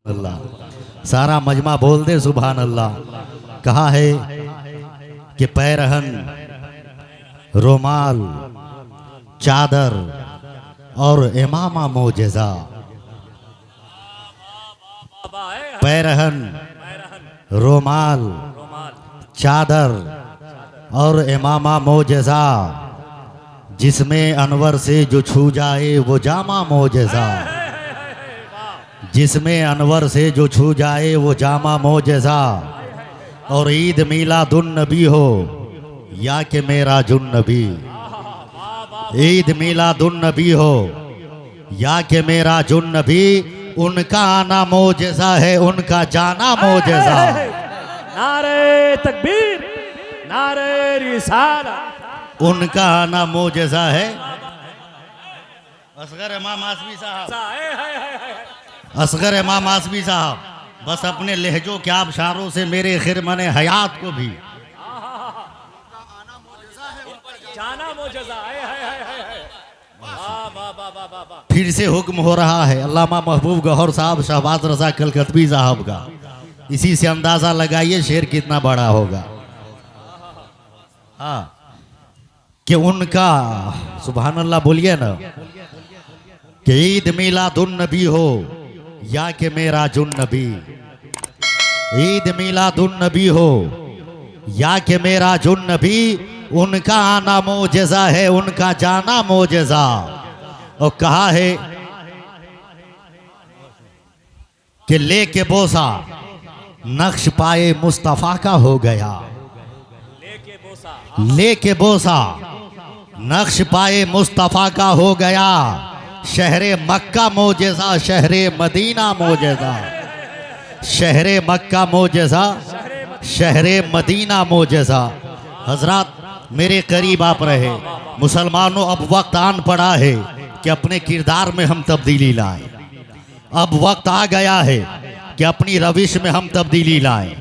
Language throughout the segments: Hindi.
अल्लाह। सारा मजमा बोल दे सुभान अल्लाह। कहा है कि पैरहन, रोमाल, चादर और इमामा मोजेजा। पैरहन, रोमाल, चादर और इमामा मोजेजा, जिसमें अनवर से जो छू जाए वो जामा मोजेजा। जिसमें अनवर से जो छू जाए वो जामा मोजेजा। और ईद मीलादुन नबी हो या कि मेरा जुन नबी। ईद मीलादुन नबी हो या कि मेरा जुन नबी। उनका आना मोजेजा है, उनका जाना मोजेजा। नारे तकबीर, नारे रिसालत। उनका आना मोजेजा है। असगर इमाम आसमी साहब, असगर इमाम आसमी साहब, बस अपने लहजों के आबशारों से मेरे खिरमने हयात को भी फिर से हुक्म हो रहा है अल्लामा महबूब गौहर साहब, शहबाज रजा कलकतबी साहब का। इसी से अंदाजा लगाइए शेर कितना बड़ा होगा। हाँ, कि उनका सुभान अल्लाह बोलिए ना, कि ईद मीलादुन नबी हो या कि मेरा जुन नबी। ईद मीलादुन नबी हो या कि मेरा जुन नबी। उनका आना मोजेजा है, उनका जाना मोजेजा। और कहा है कि लेके बोसा नक्श पाए मुस्तफा का हो गया। लेके बोसा नक्श पाए मुस्तफा का हो गया। शहरे मक्का मोजेजा, शहरे मदीना मोजेजा। शहरे मक्का मोजेजा, शहरे मदीना मोजेजा। हजरात मेरे करीब आप रहे मुसलमानों, अब वक्त आन पड़ा है कि अपने किरदार में हम तब्दीली लाएं। अब वक्त आ गया है कि अपनी रविश में हम तब्दीली लाएं।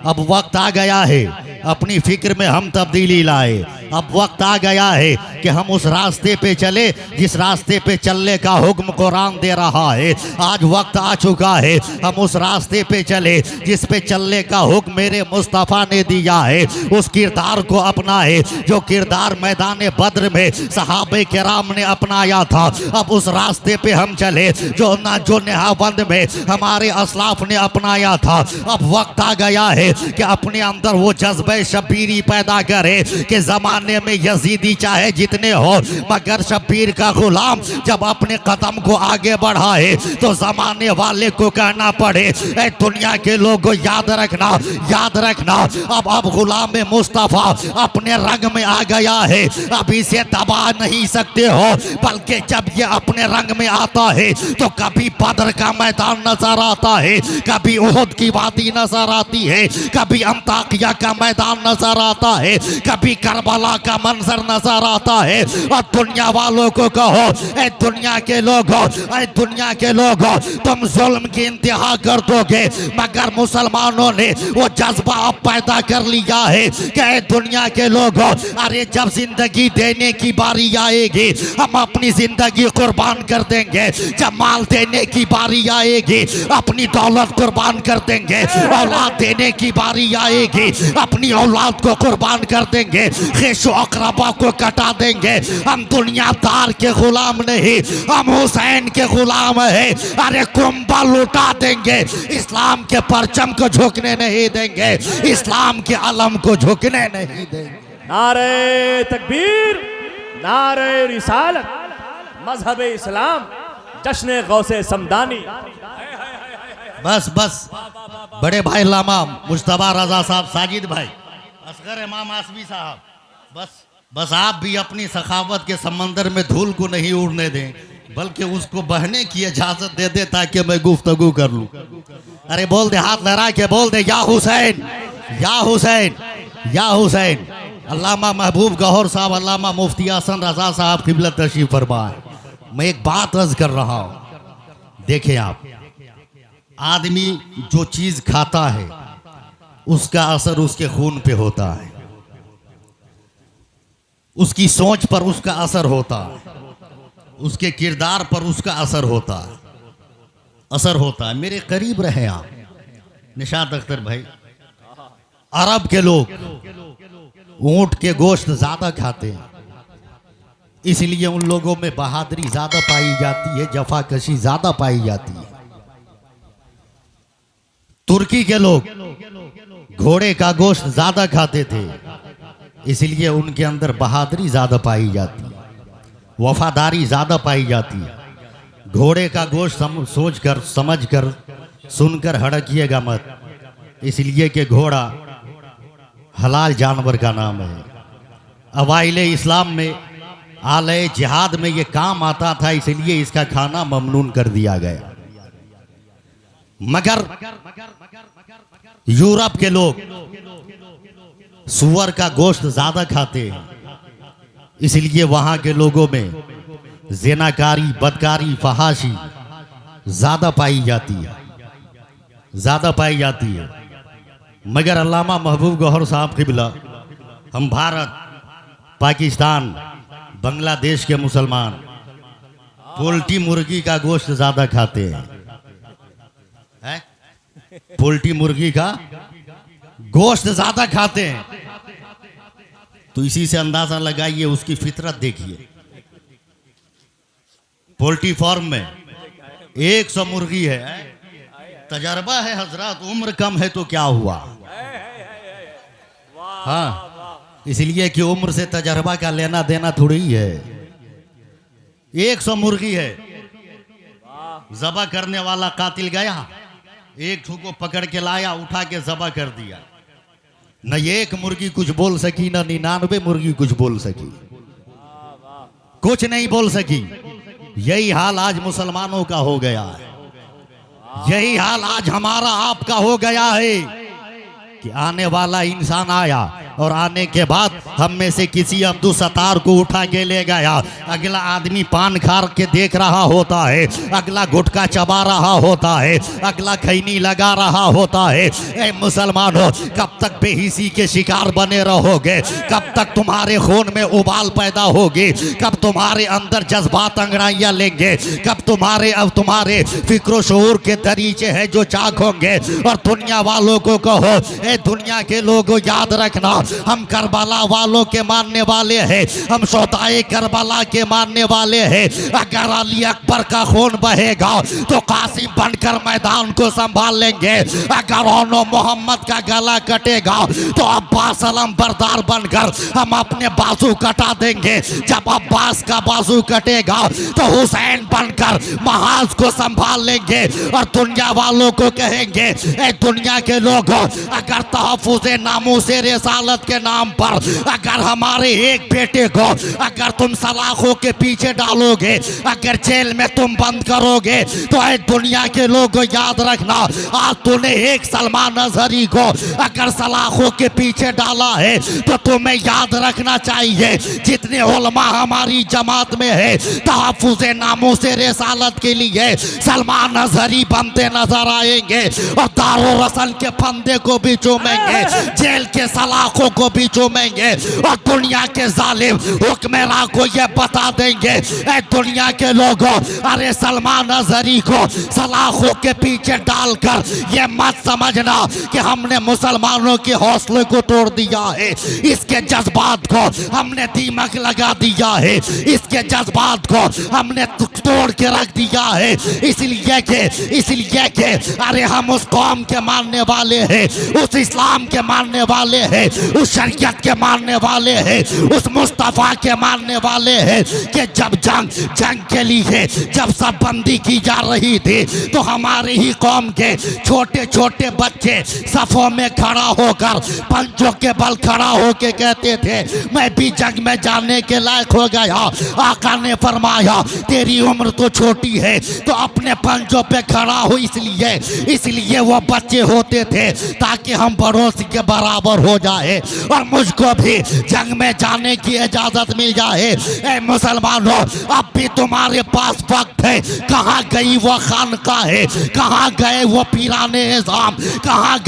अब वक्त आ गया है अपनी फिक्र में हम तब्दीली लाए। अब वक्त आ गया है कि हम उस रास्ते पे चले जिस रास्ते पे चलने का हुक्म कुरान दे रहा है। आज वक्त आ चुका है हम उस रास्ते पे चले जिस पे चलने का हुक्म मेरे मुस्तफ़ा ने दिया है। उस किरदार को अपनाए जो किरदार मैदान बद्र में सहाबे किराम ने अपनाया था। अब उस रास्ते पे हम चले जो नेहाबंद में हमारे असलाफ ने अपनाया था। अब वक्त आ गया है कि अपने अंदर वो जज्बे शब्बीरी पैदा करे कि जमाने में यजीदी चाहे जितने हो मगर शब्बीर का गुलाम जब अपने कदम को आगे बढ़ाए तो जमाने वाले को कहना पड़े ए दुनिया के लोगों याद रखना, याद रखना। अब गुलाम मुस्तफा अपने रंग में आ गया है। अब इसे दबा नहीं सकते हो, बल्कि जब ये अपने रंग में आता है तो कभी बदर का मैदान नजर आता है, कभी उहुद की वादी नजर आती है, कभी अंताकिया का मैदान नजर आता है, कभी करबला का मंजर नजर आता है। और दुनिया वालों को कहो ए दुनिया के लोगों, ए दुनिया के लोगों, तुम जुल्म की इंतहा कर दोगे मगर मुसलमानों ने वो जज्बा अब पैदा कर लिया है कि ए दुनिया के लोगों, अरे जब जिंदगी देने की बारी आएगी हम अपनी जिंदगी कुर्बान कर देंगे। जब माल देने की बारी आएगी अपनी दौलत कुर्बान कर देंगे। औलाद देने की बारी आएगी अपनी औलाद को कुर्बान कर देंगे। खेशो अकरबा को कटा देंगे। हम दुनियादार के गुलाम नहीं, हम हुसैन के गुलाम है। अरे कुंभा लुटा देंगे, इस्लाम के परचम को झुकने नहीं देंगे, इस्लाम के अलम को झुकने नहीं देंगे। नारे तकबीर, नारे रिसालत, मजहब इस्लाम, जश्न गौसे समदानी। बस बस बड़े भाई लामा मुश्तबा रजा साहब, साजिद भाई, असगर इमाम आसमी साहब, बस आप भी अपनी सखावत के समंदर में धूल को नहीं उड़ने दें, बल्कि उसको बहने की इजाजत दे दे ताकि मैं गुफ्तगू कर लूं। अरे बोल दे, हाथ लहरा के बोल दे, या हुसैन, या हुसैन, या हुसैन। अल्लामा महबूब गौहर साहब, अल्लामा मुफ्ती हसन रजा साहब क़िबलत तशरीफ फरमाए। मैं एक बात अर्ज कर रहा हूं, देखें आप, आदमी जो चीज खाता है उसका असर उसके खून पे होता है, उसकी सोच पर उसका असर होता है, उसके किरदार पर उसका असर होता है। असर होता है। मेरे करीब रहे आप निशात अख्तर भाई, अरब के लोग ऊंट के गोश्त ज्यादा खाते हैं, इसलिए उन लोगों में बहादुरी ज्यादा पाई जाती है, जफाकशी ज्यादा पाई जाती है। तुर्की के लोग घोड़े का गोश्त ज्यादा खाते थे, इसलिए उनके अंदर बहादुरी ज्यादा पाई जाती है, वफादारी ज्यादा पाई जाती है। घोड़े का गोश्त सोच कर समझ कर सुनकर हड़किएगा मत, इसलिए कि घोड़ा हलाल जानवर का नाम है। अवाइले इस्लाम में आले जिहाद में ये काम आता था, इसलिए इसका खाना ममनून कर दिया गया। मगर यूरोप के लोग सुअर का गोश्त ज्यादा खाते हैं, इसलिए वहां के लोगों में ज़िनाकारी, बदकारी, फहाशी ज्यादा पाई जाती है, ज्यादा पाई जाती है। मगर अल्लामा महबूब गौहर साहब क़िबला, हम भारत, पाकिस्तान, बांग्लादेश के मुसलमान पोल्ट्री मुर्गी का गोश्त ज्यादा खाते हैं, पोल्ट्री मुर्गी का गोश्त ज्यादा खाते हैं। तो इसी से अंदाजा लगाइए, उसकी फितरत देखिए। पोल्ट्री फार्म में 100 मुर्गी है, तजर्बा है हजरत, उम्र कम है तो क्या हुआ। हाँ, इसलिए कि उम्र से तजर्बा का लेना देना थोड़ी है। 100 मुर्गी है, ज़बा करने वाला कातिल गया, एक ठू को पकड़ के लाया, उठा के ज़बा कर दिया। न एक मुर्गी कुछ बोल सकी, न 99 मुर्गी कुछ बोल सकी, कुछ नहीं बोल सकी। यही हाल आज मुसलमानों का हो गया है, यही हाल आज हमारा आपका हो गया है कि आने वाला इंसान आया और आने के बाद हम में से किसी अब्दुल सत्तार को उठा के ले गया। अगला आदमी पान खार के देख रहा होता है, अगला गुटखा चबा रहा होता है, अगला खैनी लगा रहा होता है। ए मुसलमानों, कब तक बेहिसी के शिकार बने रहोगे? कब तक तुम्हारे खून में उबाल पैदा होगी? कब तुम्हारे अंदर जज्बात अंगड़ाइयाँ लेंगे? कब तुम्हारे फिक्र शऊर के दरीचे हैं जो चाक होंगे? और दुनिया वालों को कहो, ए दुनिया के लोगों, याद रखना, हम करबला वालों के मानने वाले हैं, हम शोहदाए करबला के मानने वाले हैं। अगर अली अकबर का खून बहेगा तो कासिम बनकर मैदान को संभाल लेंगे। अगर ओनो मोहम्मद का गला कटेगा तो अब्बास अलम बरदार बनकर हम अपने बाजू कटा देंगे। जब अब्बास का बाजू कटेगा तो हुसैन बनकर महाज को संभाल लेंगे और दुनिया वालों को कहेंगे, ए दुनिया के लोगों, अगर तहफ़्फ़ुज़े नामूसे रिसालत के नाम पर अगर हमारे एक बेटे को अगर तुम सलाखों के पीछे डालोगे, अगर जेल में तुम बंद करोगे, तो ऐ दुनिया के लोगों याद रखना, आज तूने एक सलमान अजहरी को अगर सलाखों के पीछे डाला है तो तुम्हें याद रखना चाहिए, जितने उलमा हमारी जमात में है, तहफ़्फ़ुज़े नामूसे रिसालत के लिए सलमान अजहरी बनते नजर आएंगे और दारुल रसल के फंदे को भी चूमेंगे, जेल के सलाखों को भी चूमेंगे और दुनिया के जालिम हुक्मरान को ये बता देंगे, ए दुनिया के लोगों, अरे सलमान अजहरी को सलाखों के पीछे डालकर ये मत समझना कि हमने मुसलमानों के हौसले को तोड़ दिया है, इसके जज्बात को हमने दीमक लगा दिया है, इसके जज्बात को हमने तोड़ के रख दिया है। इसलिए कि अरे हम उस कौम के मानने वाले हैं, उस इस्लाम के मानने वाले हैं, उस शरीयत के मानने वाले हैं, उस मुस्तफ़ा के मानने वाले हैं कि जब जंग के लिए जब सब बंदी की जा रही थी तो हमारे ही कौम के छोटे छोटे बच्चे सफ़ों में खड़ा होकर पंचों के बल खड़ा होके कहते थे, मैं भी जंग में जाने के लायक हो गया। आका ने फरमाया, तेरी उम्र तो छोटी है तो अपने पंचों पे खड़ा हो। इसलिए वो बच्चे होते थे ताकि हम बड़ों के बराबर हो जाए। और मुझको भी जंग में जाने की इजाजत मिल जाए। ए मुसलमानों, अब भी तुम्हारे पास वक्त है। कहाँ गई वो खानका है, कहाँ गए वो पीराने इज़ाम, कहाँ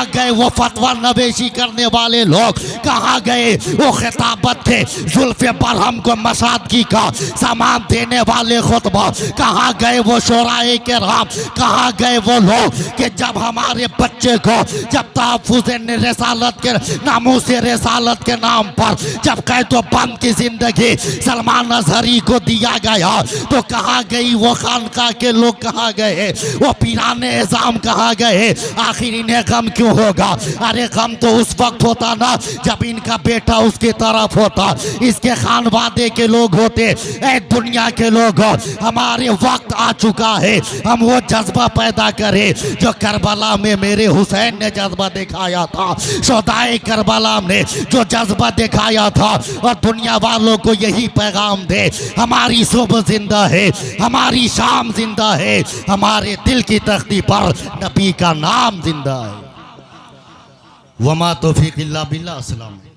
गए वो फतवा नवेशी करने वाले लोग, कहाँ गए वो खिताबत के जुल्फ़े पर हमको मसादगी का सामान देने वाले खुतबा, कहाँ गए वो शोराए के राम, कहाँ गए वो लोग कि जब हमारे बच्चे को जब तहफ़्फ़ुज़ रिसालत के नामूस रिसालत के नाम पर जब कहे तो बंद की जिंदगी सलमान अज़हरी को दिया गया, तो कहाँ गई वो खानका के लोग, कहाँ गए वो पीराने इज़ाम, कहाँ गए? आखिर इन्हें गम क्यों होगा? अरे गम तो उस वक्त होता ना जब इनका बेटा उसकी तरफ होता, इसके खानवादे के लोग होते। ए दुनिया के लोग, हमारे वक्त आ चुका है, हम वो जज्बा पैदा करें जो करबला में मेरे हुसैन ने जज्बा दिखाया था, शोहदाए करबला ने जो जज्बा दिखाया था, और दुनिया वालों को यही पैगाम दे, हमारी सुबह जिंदा है, हमारी शाम जिंदा है, हमारे दिल की तख्ती पर नबी का नाम जिंदा है। वमा तौफीक इल्ला बिल्लाह। अस्सलाम।